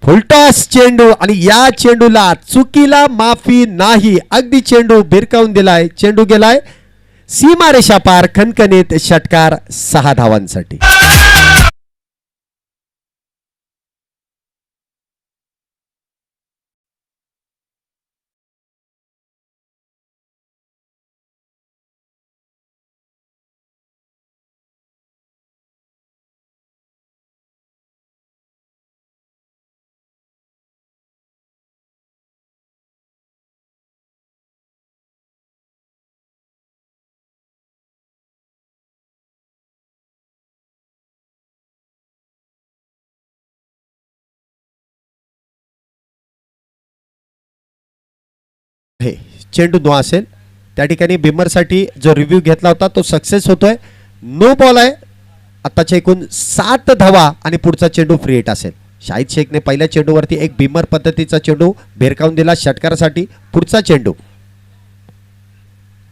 फुलटॉस चेंडू आणि या चेंडूला चुकीला माफी नाही. अगदी चेंडू भिरकावून दिलाय. चेंडू गेलाय सीमारेषा पार. खणखणीत षटकार 6 धावांसाठी. चेंडू नो असेल. त्या ठिकाणी बिमरसाठी जो रिव्ह्यू घेतला होता तो सक्सेस होतोय. नो बॉल आहे. आताच्या एकूण 7 धावा आणि पुढचा चेंडू फ्री हिट असेल. शाहिद शेखने पहिल्या चेंडूवरती एक बिमर पद्धतीचा चेंडू भिरकावून दिला षटकारासाठी. पुढचा चेंडू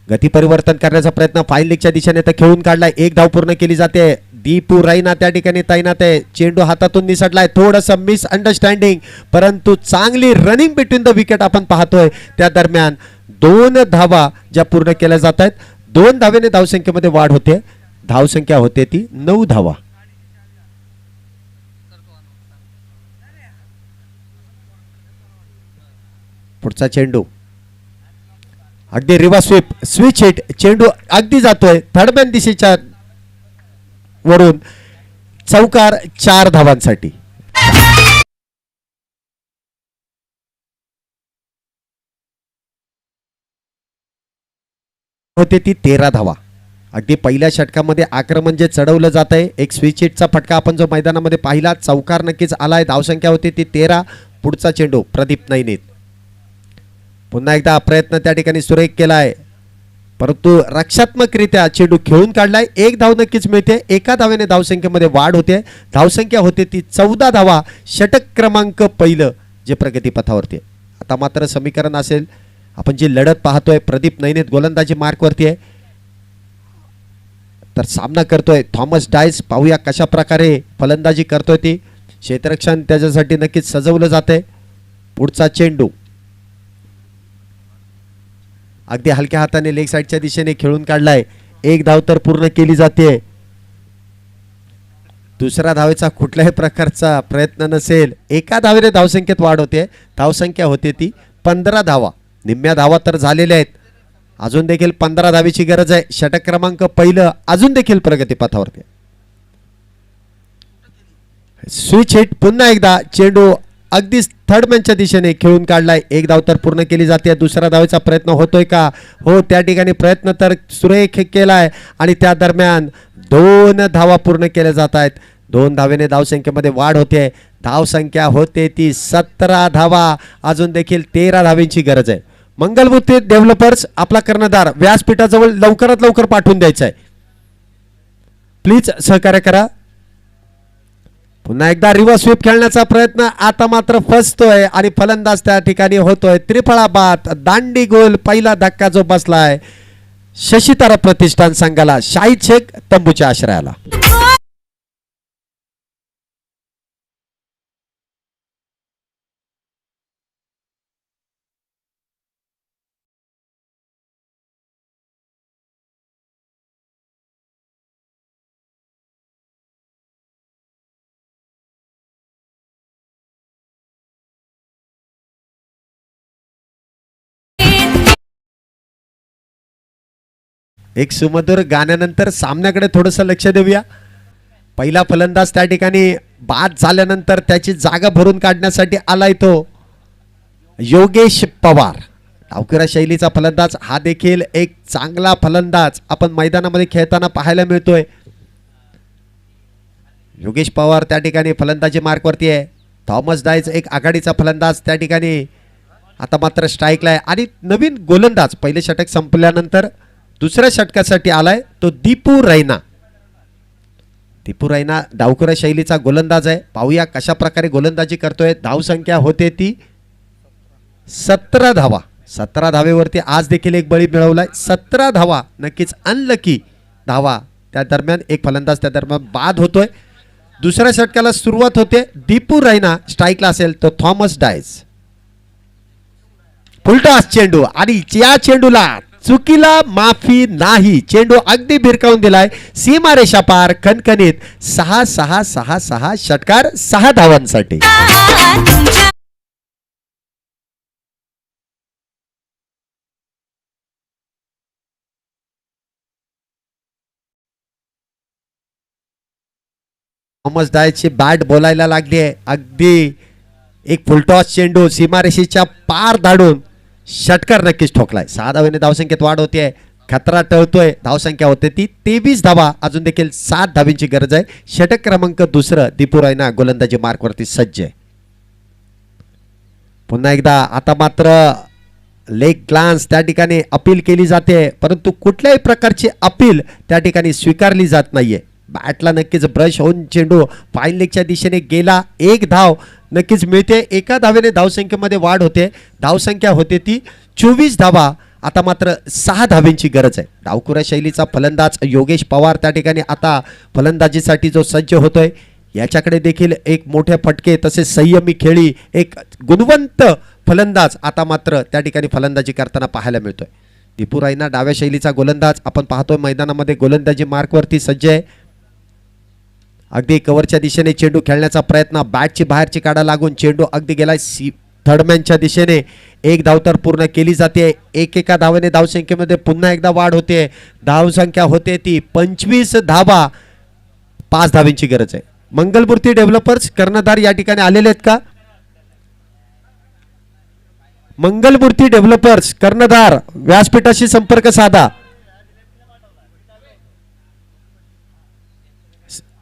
गती परिवर्तन करण्याचा प्रयत्न फाईन लीगच्या दिशेने तर खेळून काढलाय. एक धाव पूर्ण केली जाते. दीपू रैना त्या ठिकाणी तैनात आहे. चेंडू हातातून निसटलाय. थोडंसं मिस अंडरस्टँडिंग परंतु चांगली रनिंग बिटवीन द विकेट आपण पाहतोय. त्या दरम्यान 2 धावा ज्या पूर्ण केल्या जात आहेत. 2 धावेने धावसंख्येमध्ये वाढ होते. धावसंख्या होते ती 9 धावा. पुढचा चेंडू अगदी रिव्हर्स स्विच हिट. चेंडू अगदी जातोय थर्डमॅन दिशेच्या वरून. चौकार 4 धावांसाठी. होते ती 13 धावा. अगदी पहिल्या षटकामध्ये आक्रमण जे चढवलं जात आहे. एक स्विच हिटचा फटका आपण जो मैदानामध्ये पाहिला. चौकार नक्कीच आलाय. धावसंख्या होती ती 13. पुढचा चेंडू प्रदीप नैनेत. पुन्हा एकदा प्रयत्न त्या ठिकाणी सुरेख केलाय परंतु रक्षात्मकरित्या चेंडू खेळून काढलाय. 1 धाव नक्कीच मिळते. एका धावेने धावसंख्येमध्ये वाढ होते. धावसंख्या होते ती 14 धावा. षटक क्रमांक पहिलं जे प्रगतीपथावरती आहे. आता मात्र समीकरण असेल. आपण जी लढत पाहतोय प्रदीप नैनेत गोलंदाजी मार्कवरती आहे तर सामना करतोय थॉमस डायस. पाहूया कशा प्रकारे फलंदाजी करतोय ती. क्षेत्ररक्षण त्याच्यासाठी नक्कीच सजवलं जाते. पुढचा चेंडू अगदी हलक्या हाताने लेग साईडच्या दिशेने खेळून काढलाय. 1 धाव तर पूर्ण केली जाते. दुसऱ्या धावेचा कुठल्याही प्रकारचा प्रयत्न नसेल. एका धावेने धावसंख्येत वाढ होते. धावसंख्या होते ती 15 धावा. निम्म्या धावा तर झालेल्या आहेत. अजून देखील 15 धावेची गरज आहे. षटक क्रमांक पहिलं अजून देखील प्रगतीपथावरती. Switch hit. पुन्हा एकदा चेंडू अगदी थर्डमॅनच्या दिशेने खेळून काढलाय. 1 धाव तर पूर्ण केली जाते. दुसऱ्या धावेचा प्रयत्न होतोय का? हो, त्या ठिकाणी प्रयत्न तर सुरेख केलाय आणि त्या दरम्यान 2 धावा पूर्ण केल्या जात आहेत. 2 धावेने धावसंख्येमध्ये वाढ होते. धावसंख्या होते ती 17 धावा. अजून देखील 13 धावेची गरज आहे. मंगलमूर्ती डेव्हलपर्स आपला कर्णधार व्यासपीठाजवळ लवकरात लवकर पाठवून द्यायचा आहे. प्लीज सहकार्य करा. पुन्हा एकदा रिव्हर्स स्वीप खेळण्याचा प्रयत्न आता मात्र फसतोय आणि फलंदाज त्या ठिकाणी होतोय त्रिफळा बाद. दांडी गोल. पहिला धक्का जो बसलाय शशितारा प्रतिष्ठान संघाला. शाहिद शेख तंबूच्या आश्रयाला. एक सुमधुर गाण्यानंतर सामन्याकडे थोडंसं लक्ष देऊया. पहिला फलंदाज त्या ठिकाणी बाद झाल्यानंतर त्याची जागा भरून काढण्यासाठी आलाय तो योगेश पवार. डावखुरा शैलीचा फलंदाज. हा देखील एक चांगला फलंदाज आपण मैदानामध्ये खेळताना पाहायला मिळतोय. योगेश पवार त्या ठिकाणी फलंदाजी मार्कवरती आहे. थॉमस डायस एक आघाडीचा फलंदाज त्या ठिकाणी आता मात्र स्ट्राईकला आहे. आणि नवीन गोलंदाज पहिले षटक संपल्यानंतर दुसऱ्या षटकासाठी आलाय तो दीपू रैना. दीपू रैना डावखुरा शैलीचा गोलंदाज आहे. पाहूया कशा प्रकारे गोलंदाजी करतोय. धावसंख्या होते ती 17 धावा. 17 धावेवरती आज देखील एक बळी मिळवलाय. 17 धावा नक्कीच अनलकी धावा. त्या दरम्यान एक फलंदाज त्या दरम्यान बाद होतोय. दुसऱ्या षटकाला सुरुवात होते. दीपू रैना स्ट्राईकला असेल तो थॉमस डायस. फुलटॉस चेंडू आणि या चेंडूला चुकीला माफी नाही. चेंडू अगदी भिरकावून दिलाय सीमारेषा पार. खणखणीत 6-6-6-6 षटकार 6 धावांसाठी. थॉमस डायसची बॅट बोलायला लागली आहे. अगदी एक फुलटॉस चेंडू सीमारेषेच्या पार धाडून षटकार नक्कीच ठोकलाय. 6 धावेने धावसंख्येत वाढ होते. खतरा टळतोय. धावसंख्या होते ती 23 धावा. अजून देखील 7 धावींची गरज आहे. षटक क्रमांक 2 दीपू रैना गोलंदाजी मार्कवरती सज्ज आहे. पुन्हा एकदा आता मात्र लेग ग्लान्स त्या ठिकाणी अपील केली जाते, परंतु कुठल्याही प्रकारची अपील त्या ठिकाणी स्वीकारली जात नाहीये. बॅटला नक्कीच ब्रश होऊन चेंडू फाईन लेगच्या दिशेने गेला. एक धाव नक्कीच मिळते. एका धावेने धावसंख्येमध्ये वाढ होते. धावसंख्या होते ती 24 धावा. आता मात्र 6 धावेंची गरज आहे. डावखुऱ्या शैलीचा फलंदाज योगेश पवार त्या ठिकाणी आता फलंदाजीसाठी जो सज्ज होतोय, याच्याकडे देखील एक मोठे फटके तसेच संयमी खेळी एक गुणवंत फलंदाज आता मात्र त्या ठिकाणी फलंदाजी करताना पाहायला मिळतोय. दीपू रायना डाव्या शैलीचा गोलंदाज आपण पाहतोय मैदानामध्ये गोलंदाजी मार्कवरती सज्ज आहे. अगदी कव्हरच्या दिशेने चेंडू खेळण्याचा प्रयत्न, बॅटची बाहेरची काढा लागून चेंडू अगदी गेलाय थर्डमॅनच्या दिशेने. एक धाव तर पूर्ण केली जाते. एका धावेने धावसंख्येमध्ये पुन्हा एकदा वाढ होते. धावसंख्या होते ती 25 धावा. 5 धावेंची गरज आहे. मंगलमूर्ती डेव्हलपर्स कर्णधार या ठिकाणी आलेले आहेत का? मंगलमूर्ती डेव्हलपर्स कर्णधार व्यासपीठाशी संपर्क साधा.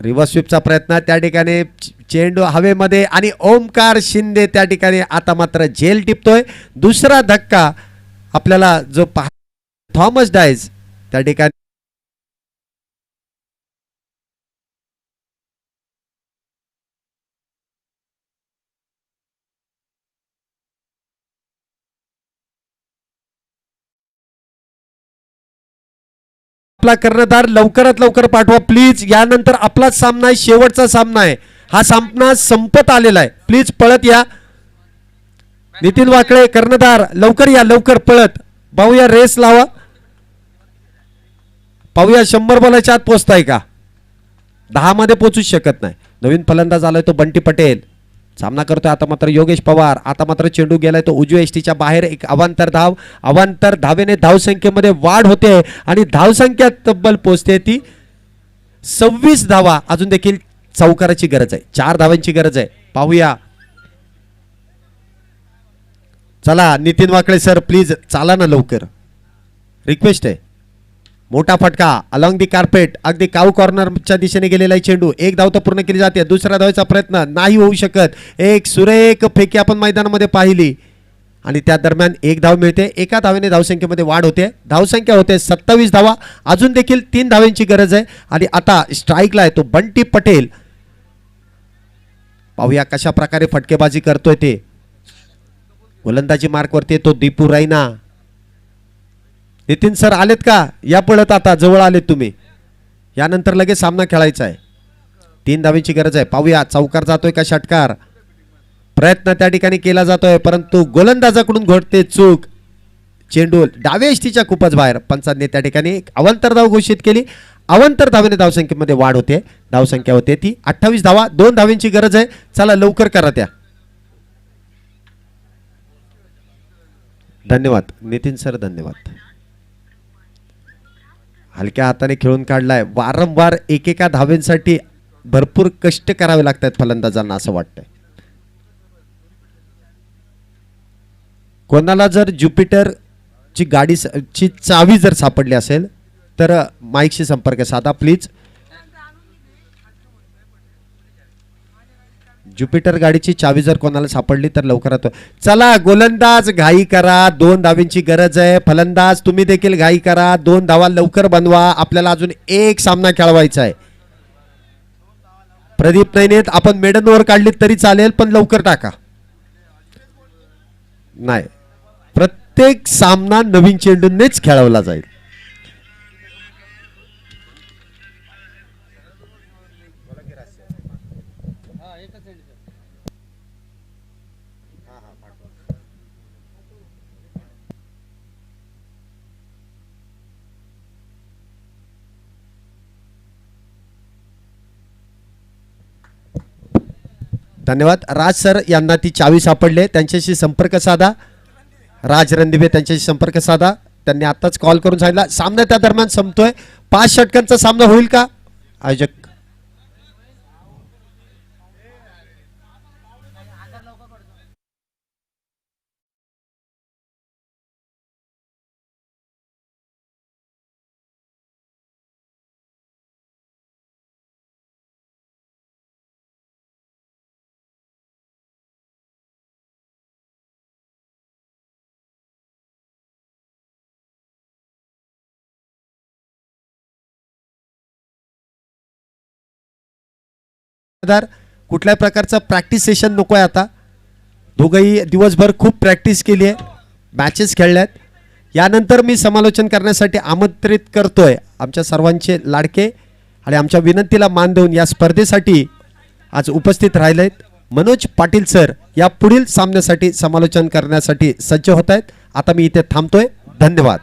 रिव्हर्स स्वीपचा प्रयत्न त्या ठिकाणी चेंडू हवेमध्ये आणि ओमकार शिंदे त्या ठिकाणी आता मात्र झेल टिपतोय. दुसरा धक्का आपल्याला जो थॉमस डायस त्या ठिकाणी आपला कर्णधार लवकरात लवकर पाठवा प्लीज. यानंतर आपलाच सामना आहे, शेवटचा सामना आहे. हा सामना संपत आलेला आहे. प्लीज पळत या. नितीन वाकळे कर्णधार लवकर या, लवकर पळत. पाहूया रेस लावा. पाहूया 100 बॉलाच्या आत पोहोचताय का? 10 मध्ये पोहोचूच शकत नाही. नवीन फलंदाज आलाय तो बंटी पटेल. सामना करतोय आता मात्र योगेश पवार. आता मात्र चेंडू गेलाय तो उजव्या एसटीच्या बाहेर. एक अवांतर धाव. अवांतर धावेने धावसंख्येमध्ये वाढ होते आणि धावसंख्या तब्बल पोहोचते ती 26 धावा. अजून देखील चौकाराची गरज आहे. 4 धावांची गरज आहे. पाहूया. चला नितीन वाकळे सर प्लीज चाला ना लवकर, रिक्वेस्ट आहे. मोठा फटका अलॉंग दी कार्पेट. अगदी काऊ कॉर्नरच्या दिशेने गेलेला आहे चेंडू. एक धाव तर पूर्ण केली जाते. दुसऱ्या धावेचा प्रयत्न नाही होऊ शकत. एक सुरेख फेकी आपण मैदानामध्ये पाहिली आणि त्या दरम्यान एक धाव मिळते. एका धावेने धावसंख्येमध्ये वाढ होते. धावसंख्या होते 27 धावा. अजून देखील 3 धावेंची गरज आहे आणि आता स्ट्राईकला आहे तो बंटी पटेल. पाहूया कशा प्रकारे फटकेबाजी करतोय ते. गोलंदाजी मार्कवरती तो दीपू रायना. नितीन सर आलेत का? या पळत, आता जवळ आलेत तुम्ही. यानंतर लगेच सामना खेळायचा आहे. 3 धावेंची गरज आहे. पाहूया चौकार जातोय का षटकार. प्रयत्न त्या ठिकाणी केला जातोय परंतु गोलंदाजाकडून घडते चूक. चेंडू डाव्या एष्टीच्या खूपच बाहेर. पंचांनी त्या ठिकाणी एक अवांतर धाव घोषित केली. अवांतर धावेने धावसंख्येमध्ये वाढ होते. धावसंख्या होते ती 28 धावा. 2 धावेंची गरज आहे. चला लवकर करा त्या. धन्यवाद नितीन सर, धन्यवाद. हलक्या हाताने खेळून काढलाय. वारंवार एकेका धावेंसाठी भरपूर कष्ट करावे लागतात फलंदाजांना असं वाटतंय. कोणाला जर ज्युपिटर ची गाडीची चावी जर सापडली असेल तर माईकशी संपर्क साधा प्लीज. ज्युपिटर गाडीची चावी जर कोणाला सापडली तर लवकरात. चला गोलंदाज घाई करा. 2 धावेंची गरज आहे. फलंदाज तुम्ही देखील घाई करा. 2 धावा लवकर बनवा. आपल्याला अजून एक सामना खेळवायचा आहे. प्रदीप नैनेत आपण मेडन ओव्हर काढली तरी चालेल पण लवकर टाका. नाही, प्रत्येक सामना नवीन चेंडूनेच खेळवला जाईल. धन्यवाद. राज सर यांना ती चावी सापडले. त्यांच्याशी संपर्क साधा. राज रणदिवे त्यांच्याशी संपर्क साधा. त्यांनी आताच कॉल करून सांगितला सामना त्या दरम्यान संपतोय. 5 षटकांचा सामना होईल का आयोजक? कुठल्याही प्रकारचं प्रॅक्टिस सेशन नको आहे आता. दोघंही दिवसभर खूप प्रॅक्टिस केली आहे, मॅचेस खेळल्यात. यानंतर मी समालोचन करण्यासाठी आमंत्रित करतोय आमच्या सर्वांचे लाडके आणि आमच्या विनंतीला मान देऊन या स्पर्धेसाठी आज उपस्थित राहिलेत मनोज पाटील सर. या पुढील सामन्यासाठी समालोचन करण्यासाठी सज्ज होत आहेत. आता मी इथे थांबतोय. धन्यवाद.